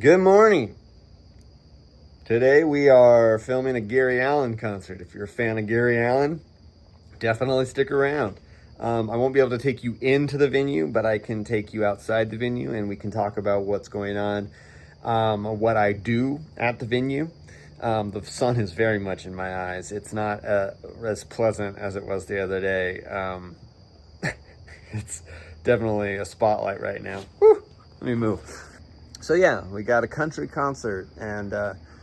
Good morning. Today we are filming a Gary Allan concert. If you're a fan of Gary Allan, definitely stick around. I won't be able to take you into the venue, but I can take you outside the venue and we can talk about what's going on, what I do at the venue. The sun is very much in my eyes. It's not as pleasant as it was the other day. It's definitely a spotlight right now. Whew, let me move. So yeah, we got a country concert, and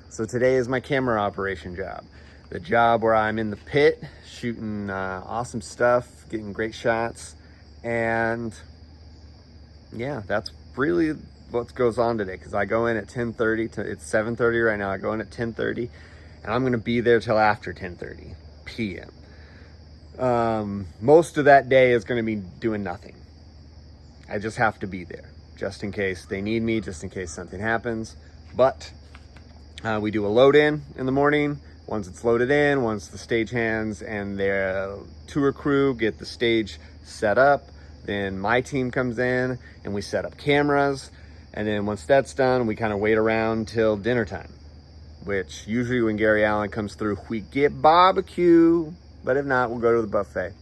so today is my camera operation job. The job where I'm in the pit, shooting awesome stuff, getting great shots, and yeah, that's really what goes on today, because I go in at 10:30, it's 7:30 right now, I go in at 10:30, and I'm gonna be there till after 10:30 p.m. Most of that day is gonna be doing nothing. I just have to be there, just in case they need me, just in case something happens. But we do a load in the morning. Once it's loaded in, once the stagehands and their tour crew get the stage set up, then my team comes in and we set up cameras. And then once that's done, we kind of wait around till dinner time, which usually when Gary Allan comes through, we get barbecue. But if not, we'll go to the buffet.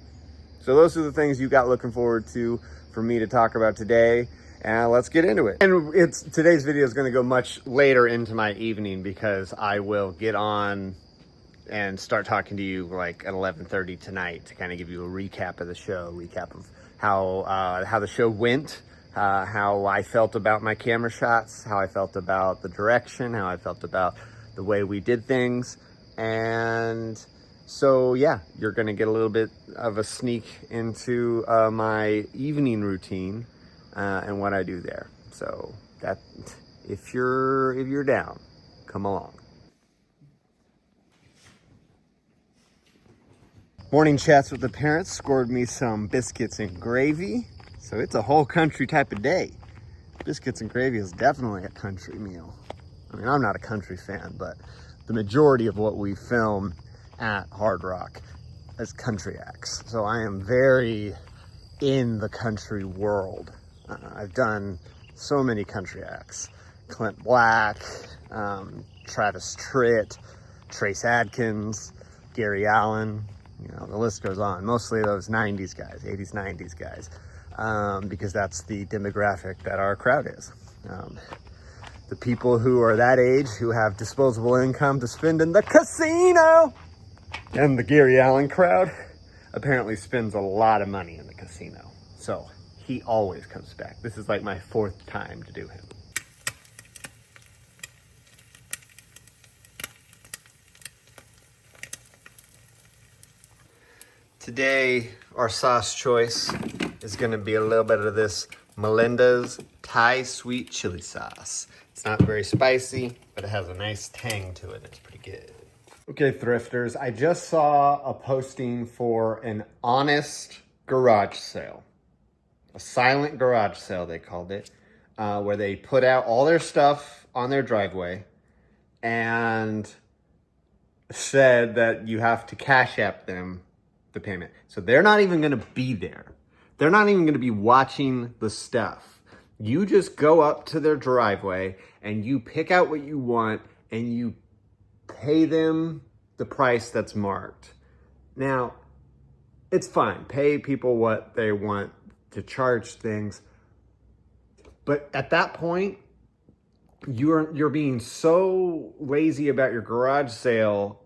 So those are the things you got looking forward to for me to talk about today. And let's get into it. And today's video is going to go much later into my evening, because I will get on and start talking to you like at 11:30 tonight to kind of give you a recap of the show, recap of how the show went, how I felt about my camera shots, how I felt about the direction, how I felt about the way we did things. And so yeah, you're going to get a little bit of a sneak into my evening routine and what I do there. So that if you're down, come along. Morning chats with the parents scored me some biscuits and gravy. So it's a whole country type of day. Biscuits and gravy is definitely a country meal. I mean, I'm not a country fan, but the majority of what we film at Hard Rock is country acts. So I am very in the country world. I've done so many country acts. Clint Black, Travis Tritt, Trace Adkins, Gary Allan, the list goes on. Mostly those 90s guys, 80s, 90s guys, because that's the demographic that our crowd is. The people who are that age, who have disposable income to spend in the casino. And the Gary Allan crowd apparently spends a lot of money in the casino. So he always comes back. This is like my 4th time to do him. Today, our sauce choice is going to be a little bit of this Melinda's Thai sweet chili sauce. It's not very spicy, but it has a nice tang to it. It's pretty good. Okay, thrifters, I just saw a posting for an honest garage sale. A silent garage sale, they called it, where they put out all their stuff on their driveway and said that you have to Cash App them the payment. So they're not even going to be there. They're not even going to be watching the stuff. You just go up to their driveway and you pick out what you want and you pay them the price that's marked. Now, it's fine. Pay people what they want to charge things. But at that point, you're being so lazy about your garage sale.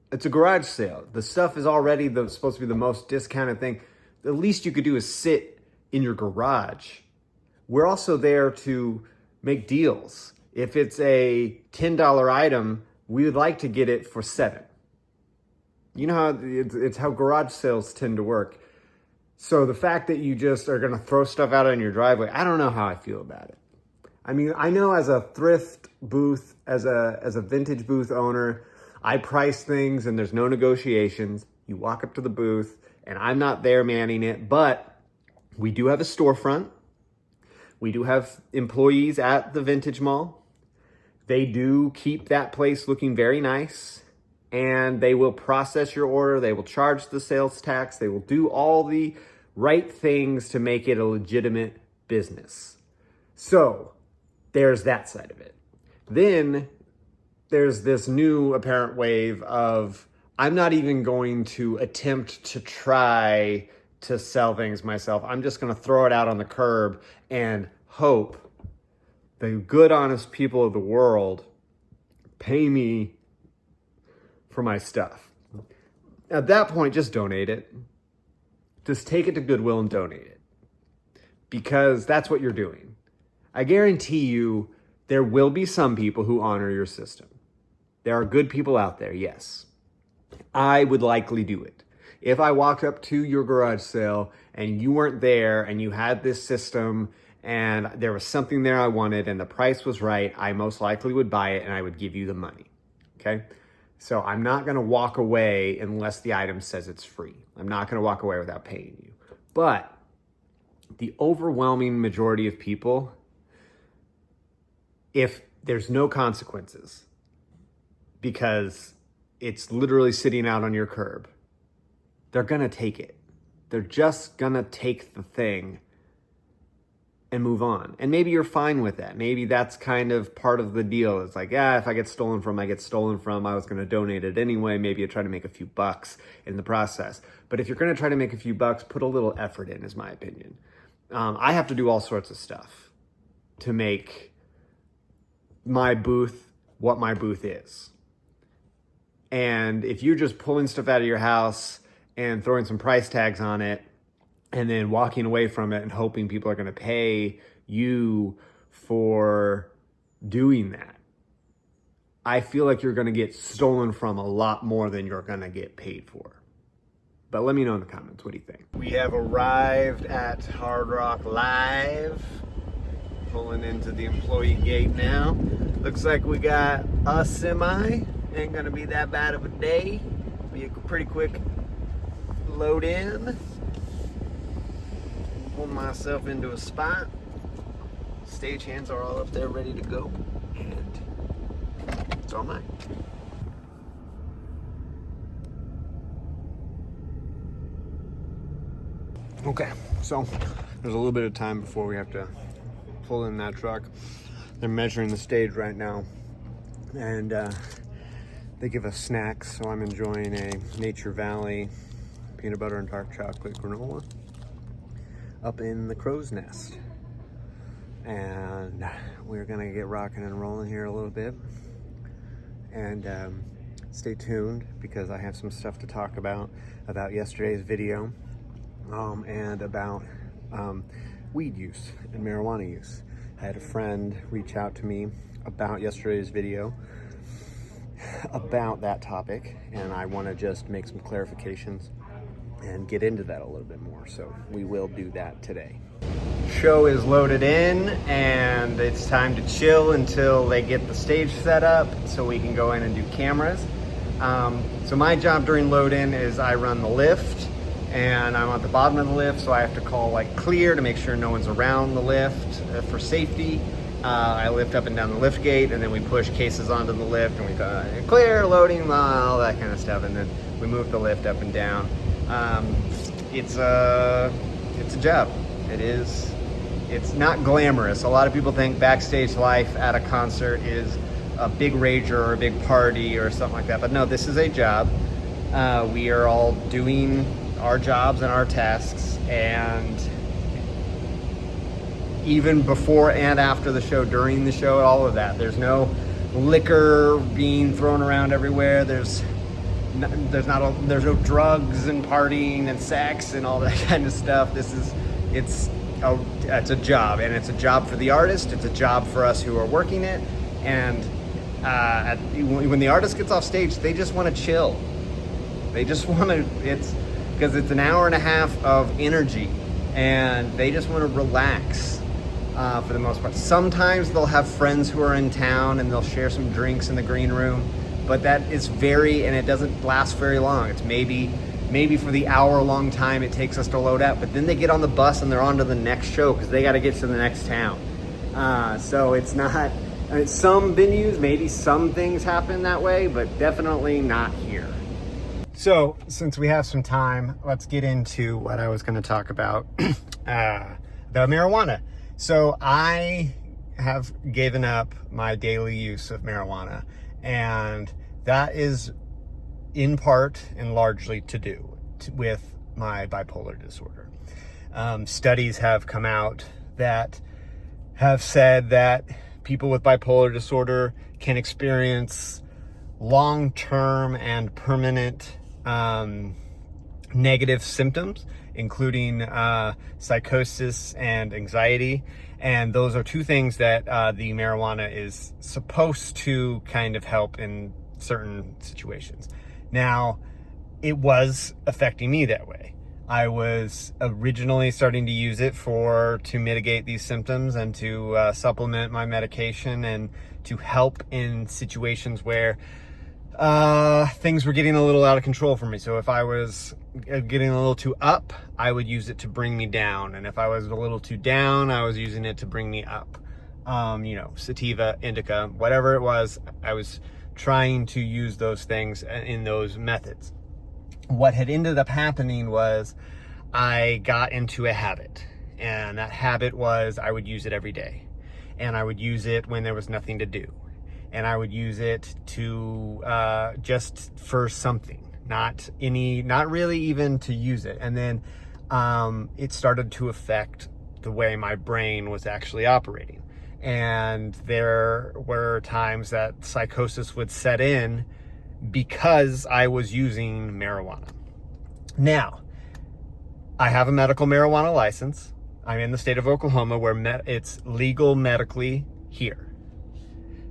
It's a garage sale. The stuff is already supposed to be the most discounted thing. The least you could do is sit in your garage. We're also there to make deals. If it's a $10 item, we would like to get it for $7. You know how it's how garage sales tend to work. So the fact that you just are going to throw stuff out on your driveway, I don't know how I feel about it. I mean, I know as a thrift booth, as a vintage booth owner, I price things and there's no negotiations. You walk up to the booth and I'm not there manning it, but we do have a storefront. We do have employees at the Vintage Mall. They do keep that place looking very nice, and they will process your order. They will charge the sales tax. They will do all the right things to make it a legitimate business. So there's that side of it. Then there's this new apparent wave of, I'm not even going to attempt to try to sell things myself. I'm just going to throw it out on the curb and hope the good, honest people of the world pay me for my stuff. At that point, just donate it. Just take it to Goodwill and donate it. Because that's what you're doing. I guarantee you there will be some people who honor your system. There are good people out there, yes. I would likely do it. If I walked up to your garage sale and you weren't there and you had this system and there was something there I wanted and the price was right, I most likely would buy it and I would give you the money, okay? So I'm not gonna walk away unless the item says it's free. I'm not gonna walk away without paying you. But the overwhelming majority of people, if there's no consequences, because it's literally sitting out on your curb, they're gonna take it. They're just gonna take the thing and move on. And maybe you're fine with that. Maybe that's kind of part of the deal. It's like, yeah, if I get stolen from, I get stolen from. I was gonna donate it anyway. Maybe I try to make a few bucks in the process. But if you're gonna try to make a few bucks, put a little effort in, is my opinion. I have to do all sorts of stuff to make my booth what my booth is. And if you're just pulling stuff out of your house and throwing some price tags on it and then walking away from it and hoping people are going to pay you for doing that, I feel like you're going to get stolen from a lot more than you're going to get paid for. But let me know in the comments, what do you think? We have arrived at Hard Rock Live. Pulling into the employee gate now. Looks like we got a semi. Ain't gonna be that bad of a day. Be a pretty quick load in. Pull myself into a spot. Stagehands are all up there ready to go. And it's all mine. Okay, so there's a little bit of time before we have to pull in that truck. They're measuring the stage right now, and they give us snacks, so I'm enjoying a Nature Valley peanut butter and dark chocolate granola up in the crow's nest. And we're gonna get rocking and rolling here a little bit, and stay tuned because I have some stuff to talk about yesterday's video, and about weed use and marijuana use. I had a friend reach out to me about yesterday's video about that topic, and I want to just make some clarifications and get into that a little bit more, so we will do that today. Show is loaded in and it's time to chill until they get the stage set up so we can go in and do cameras. So my job during load in is I run the lift, and I'm at the bottom of the lift, so I have to call like clear to make sure no one's around the lift for safety. I lift up and down the lift gate, and then we push cases onto the lift, and we go clear, loading, all that kind of stuff, and then we move the lift up and down. It's a job. It is. It's not glamorous. A lot of people think backstage life at a concert is a big rager or a big party or something like that, but no, this is a job. We are all doing our jobs and our tasks, and even before and after the show, during the show, all of that. There's no liquor being thrown around everywhere. There's no drugs and partying and sex and all that kind of stuff. It's a job, and it's a job for the artist. It's a job for us who are working it. And when the artist gets off stage, they just want to chill. They just want to. Because it's an hour and a half of energy, and they just want to relax for the most part. Sometimes they'll have friends who are in town and they'll share some drinks in the green room, but that is and it doesn't last very long. It's maybe for the hour-long time it takes us to load out, but then they get on the bus and they're on to the next show because they got to get to the next town. So it's not, some venues, maybe some things happen that way, but definitely not here. So, since we have some time, let's get into what I was going to talk about, the marijuana. So I have given up my daily use of marijuana, and that is in part and largely to do with my bipolar disorder. Studies have come out that have said that people with bipolar disorder can experience long-term and permanent negative symptoms, including psychosis and anxiety. And those are two things that the marijuana is supposed to kind of help in certain situations. Now, it was affecting me that way. I was originally starting to use it to mitigate these symptoms and to supplement my medication and to help in situations where things were getting a little out of control for me. So if I was getting a little too up, I would use it to bring me down. And if I was a little too down, I was using it to bring me up. Sativa, indica, whatever it was, I was trying to use those things in those methods. What had ended up happening was I got into a habit, and that habit was I would use it every day, and I would use it when there was nothing to do, and I would use it to just for something, not really even to use it. And then it started to affect the way my brain was actually operating. And there were times that psychosis would set in because I was using marijuana. Now, I have a medical marijuana license. I'm in the state of Oklahoma where it's legal medically here.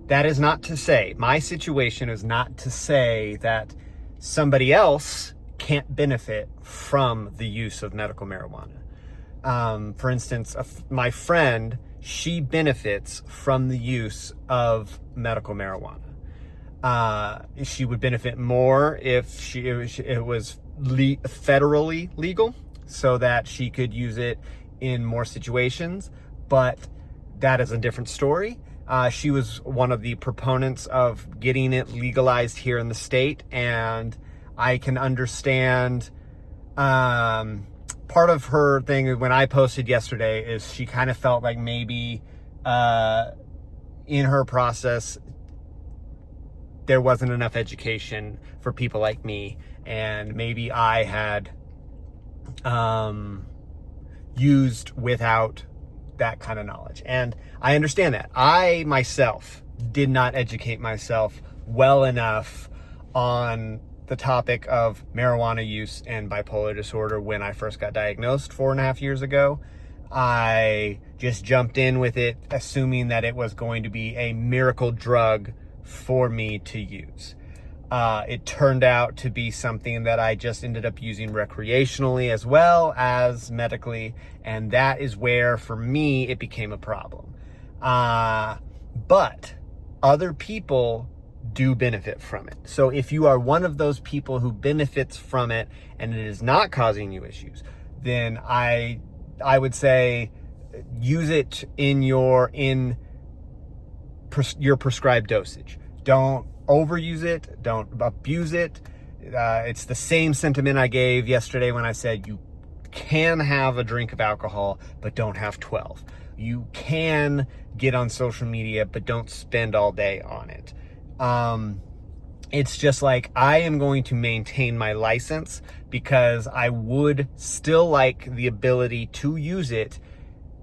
That is not to say, my situation is not to say that somebody else can't benefit from the use of medical marijuana. For instance, my friend, she benefits from the use of medical marijuana. She would benefit more if it was federally legal, so that she could use it in more situations, but that is a different story. She was one of the proponents of getting it legalized here in the state, and I can understand part of her thing when I posted yesterday is she kind of felt like maybe in her process there wasn't enough education for people like me, and maybe I had used without that kind of knowledge. And I understand that. I myself did not educate myself well enough on the topic of marijuana use and bipolar disorder when I first got diagnosed 4.5 years ago. I just jumped in with it, assuming that it was going to be a miracle drug for me to use. It turned out to be something that I just ended up using recreationally as well as medically, and that is where, for me, it became a problem. But other people do benefit from it. So if you are one of those people who benefits from it and it is not causing you issues, then I would say use it in your prescribed dosage. Don't overuse it. Don't abuse it. It's the same sentiment I gave yesterday when I said you can have a drink of alcohol, but don't have 12. You can get on social media, but don't spend all day on it. It's just like I am going to maintain my license because I would still like the ability to use it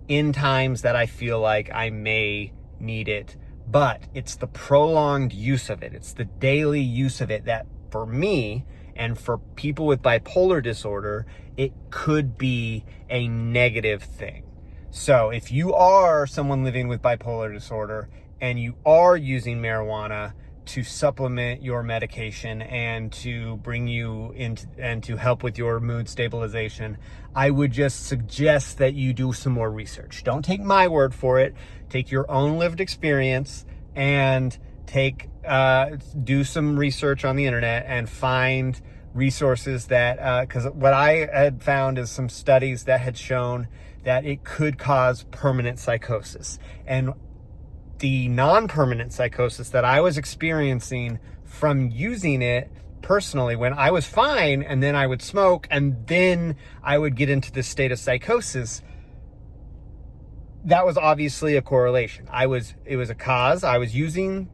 in times that I feel like I may need it. But it's the prolonged use of it. It's the daily use of it that, for me and for people with bipolar disorder, it could be a negative thing. So if you are someone living with bipolar disorder and you are using marijuana to supplement your medication and to bring you into and to help with your mood stabilization, I would just suggest that you do some more research. Don't take my word for it. Take your own lived experience and do some research on the internet and find resources that, because what I had found is some studies that had shown that it could cause permanent psychosis. And the non-permanent psychosis that I was experiencing from using it personally, when I was fine and then I would smoke and then I would get into this state of psychosis, that was obviously a correlation. It was a cause. I was using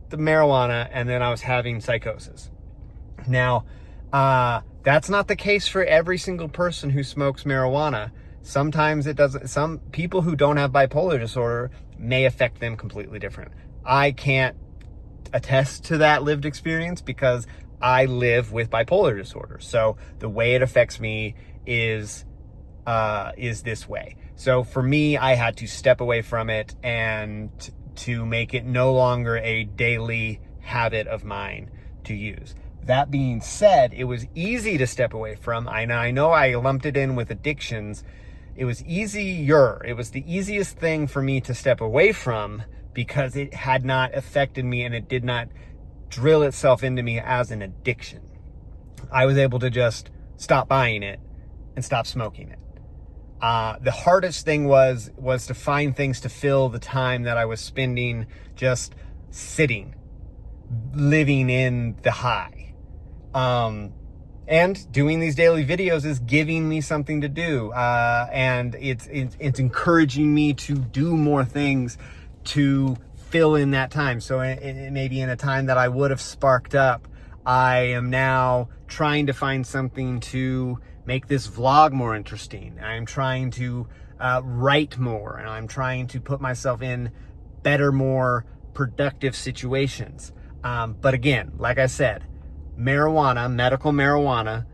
the marijuana and then I was having psychosis. Now, that's not the case for every single person who smokes marijuana. Sometimes it doesn't. Some people who don't have bipolar disorder may affect them completely different. I can't attest to that lived experience because I live with bipolar disorder. So the way it affects me is this way. So for me, I had to step away from it and to make it no longer a daily habit of mine to use. That being said, it was easy to step away from. I know I lumped it in with addictions. It was easier. It was the easiest thing for me to step away from because it had not affected me and it did not drill itself into me as an addiction. I was able to just stop buying it and stop smoking it. The hardest thing was to find things to fill the time that I was spending just sitting, living in the high. And doing these daily videos is giving me something to do. And it's encouraging me to do more things to fill in that time. So it maybe in a time that I would have sparked up, I am now trying to find something to make this vlog more interesting. I'm trying to write more, and I'm trying to put myself in better, more productive situations. But again, like I said, marijuana, medical marijuana,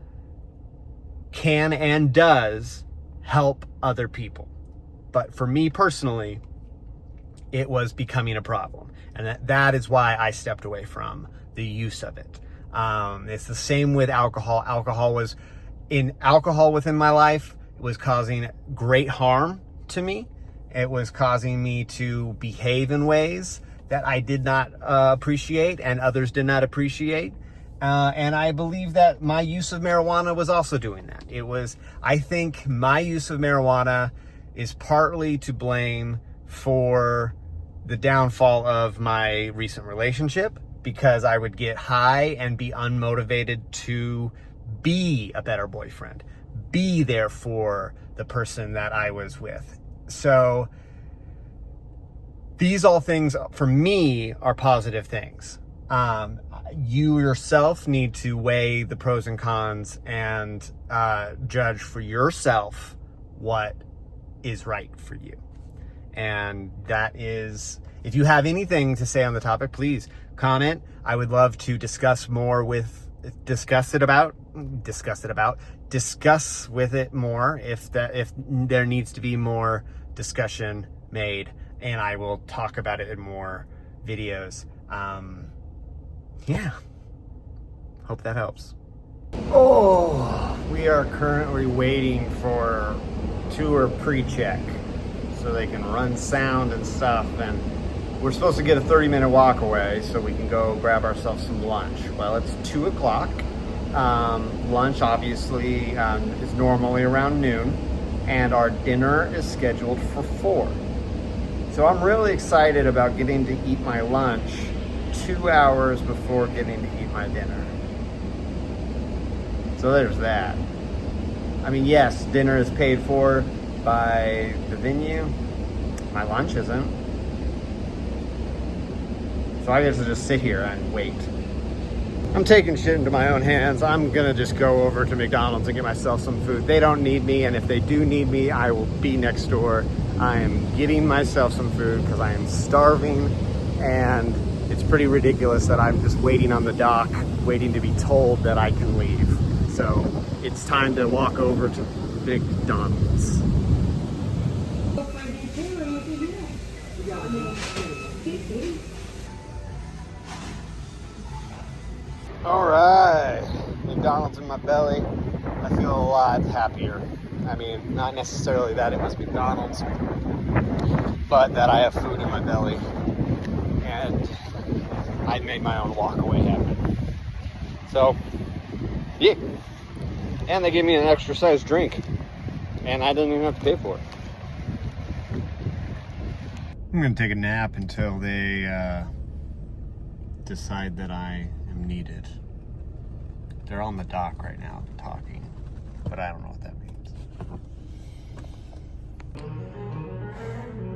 can and does help other people. But for me personally, it was becoming a problem. And that is why I stepped away from the use of it. It's the same with alcohol. Alcohol within my life was causing great harm to me. It was causing me to behave in ways that I did not appreciate and others did not appreciate. And I believe that my use of marijuana was also doing that. I think my use of marijuana is partly to blame for the downfall of my recent relationship, because I would get high and be unmotivated to be a better boyfriend, be there for the person that I was with. So these all things for me are positive things. You yourself need to weigh the pros and cons and judge for yourself what is right for you. And that is, if you have anything to say on the topic, please comment. I would love to discuss with it more if there needs to be more discussion made, and I will talk about it in more videos. Yeah, hope that helps. Oh, we are currently waiting for tour pre-check so they can run sound and stuff, and we're supposed to get a 30-minute walk away so we can go grab ourselves some lunch. Well, it's 2 o'clock. Lunch obviously is normally around noon, and our dinner is scheduled for 4. So I'm really excited about getting to eat my lunch 2 hours before getting to eat my dinner. So there's that. I mean, yes, dinner is paid for by the venue. My lunch isn't. So I get to just sit here and wait. I'm taking shit into my own hands. I'm gonna just go over to McDonald's and get myself some food. They don't need me, and if they do need me, I will be next door. I am getting myself some food because I am starving, and it's pretty ridiculous that I'm just waiting on the dock, waiting to be told that I can leave. So it's time to walk over to McDonald's. All right, McDonald's in my belly. I feel a lot happier. I mean, not necessarily that it was McDonald's, but that I have food in my belly, and I made my own walkaway happen. So, yeah. And they gave me an extra size drink, and I didn't even have to pay for it. I'm gonna take a nap until they decide that I am needed. They're on the dock right now talking, but I don't know what that means.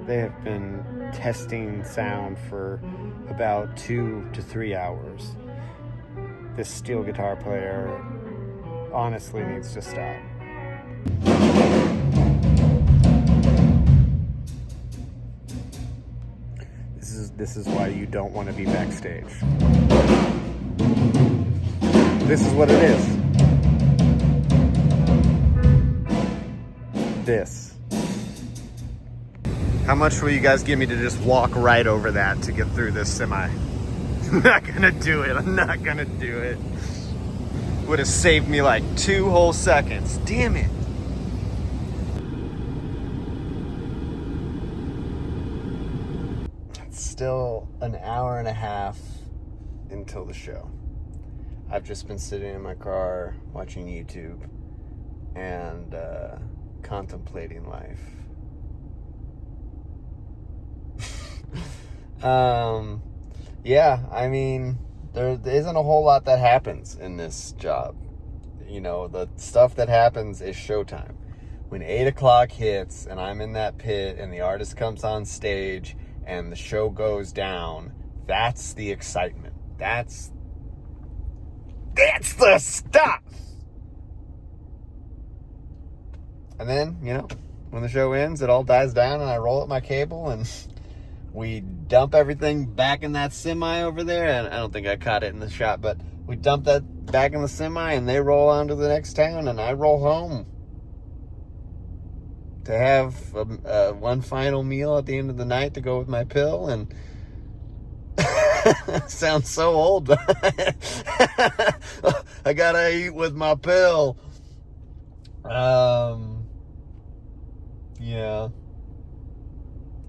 They have been testing sound for about 2 to 3 hours. This steel guitar player honestly needs to stop. This is why you don't want to be backstage. This is what it is. This. How much will you guys give me to just walk right over that to get through this semi? I'm not gonna do it. I'm not gonna do it. Would have saved me like 2 whole seconds. Damn it. It's still an hour and a half until the show. I've just been sitting in my car watching YouTube and contemplating life. Yeah, I mean, there isn't a whole lot that happens in this job. You know, the stuff that happens is showtime. When 8 o'clock hits and I'm in that pit and the artist comes on stage and the show goes down, that's the excitement. That's the stuff. And then, you know, when the show ends, it all dies down and I roll up my cable and we dump everything back in that semi over there. And I don't think I caught it in the shot, but we dump that back in the semi and they roll on to the next town and I roll home to have one final meal at the end of the night to go with my pill. And sounds so old. I gotta eat with my pill. Yeah.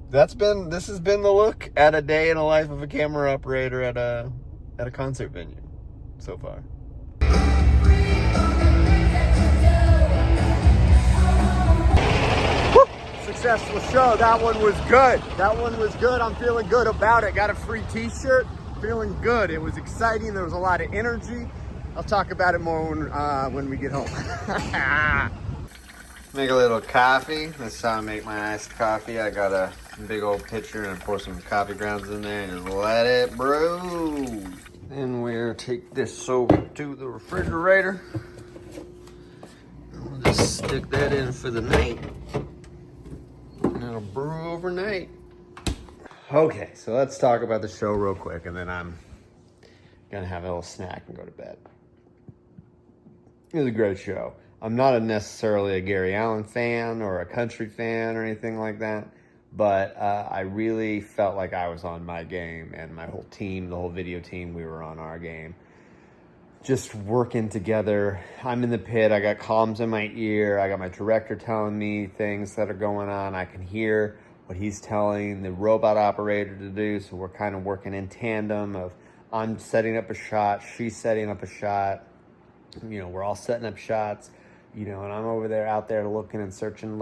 This has been the look at a day in the life of a camera operator at a concert venue so far. Woo! Successful show. That one was good. I'm feeling good about it. Got a free t-shirt. Feeling good. It was exciting. There was a lot of energy. I'll talk about it more when we get home. Make a little coffee. This is how I make my iced coffee. I got a big old pitcher and pour some coffee grounds in there and just let it brew. Then we'll take this soap to the refrigerator. We'll just stick that in for the night. And it'll brew overnight. Okay, so let's talk about the show real quick and then I'm gonna have a little snack and go to bed. It was a great show. I'm not necessarily a Gary Allan fan or a country fan or anything like that, but I really felt like I was on my game and my whole team, the whole video team, we were on our game. Just working together. I'm in the pit. I got comms in my ear. I got my director telling me things that are going on. I can hear what he's telling the robot operator to do. So we're kind of working in tandem of I'm setting up a shot, she's setting up a shot. You know, we're all setting up shots, you know, and I'm over there out there looking and searching,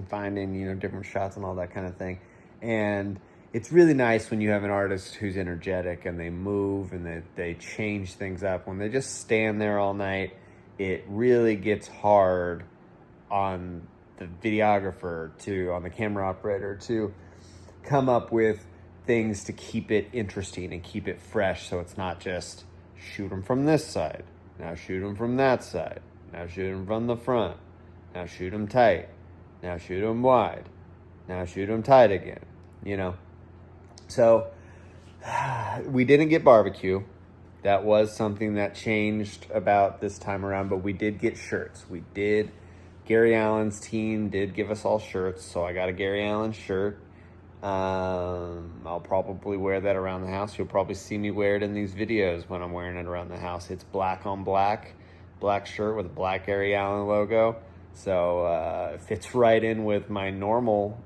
finding, you know, different shots and all that kind of thing. And it's really nice when you have an artist who's energetic and they move and they change things up. When they just stand there all night, it really gets hard on the videographer on the camera operator to come up with things to keep it interesting and keep it fresh. So it's not just shoot them from this side. Now shoot them from that side. Now shoot them from the front. Now shoot them tight. Now shoot them wide. Now shoot them tight again. You know? So we didn't get barbecue. That was something that changed about this time around, but we did get shirts. Gary Allan's team did give us all shirts, so I got a Gary Allan shirt. I'll probably wear that around the house. You'll probably see me wear it in these videos when I'm wearing it around the house. It's black on black shirt with a black Gary Allan logo. So it fits right in with my normal,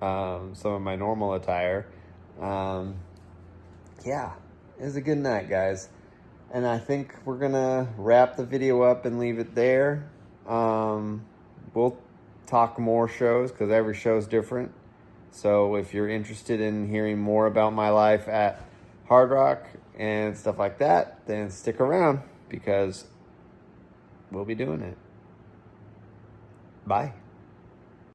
some of my normal attire. Yeah, it was a good night, guys. And I think we're gonna wrap the video up and leave it there. We'll talk more shows because every show's different. So if you're interested in hearing more about my life at Hard Rock and stuff like that, then stick around because we'll be doing it. Bye.